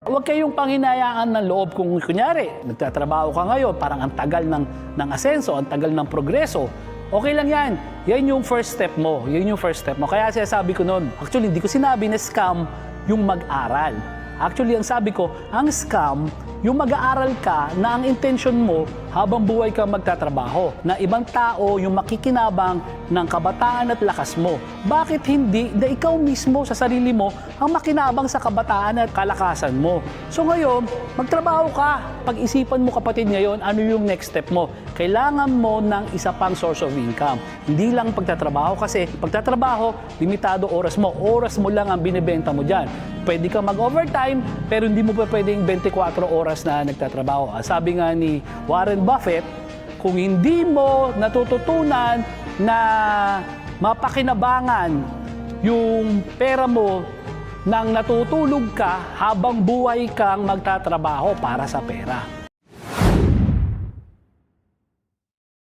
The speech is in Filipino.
Huwag kayong panghinayaan ng loob kung kunyari, nagtatrabaho ka ngayon, parang ang tagal ng asenso, ang tagal ng progreso. Okay lang yan. Yan yung first step mo. Yan yung first step mo. Kaya sinasabi ko noon, actually hindi ko sinabi na scam yung mag-aral. Actually, ang sabi ko, ang scam, yung mag-aaral ka na ang intention mo habang buhay ka magtatrabaho, na ibang tao yung makikinabang ng kabataan at lakas mo. Bakit hindi na ikaw mismo sa sarili mo ang makinabang sa kabataan at kalakasan mo? So ngayon, magtrabaho ka. Pag-isipan mo kapatid ngayon, ano yung next step mo? Kailangan mo ng isa pang source of income. Hindi lang pagtatrabaho kasi pagtatrabaho, limitado oras mo. Oras mo lang ang binibenta mo dyan. Pwede ka mag-overtime, pero hindi mo pa pwedeng 24 oras na nagtatrabaho. Sabi nga ni Warren Buffett, kung hindi mo natututunan na mapakinabangan yung pera mo nang natutulog ka habang buhay kang magtatrabaho para sa pera.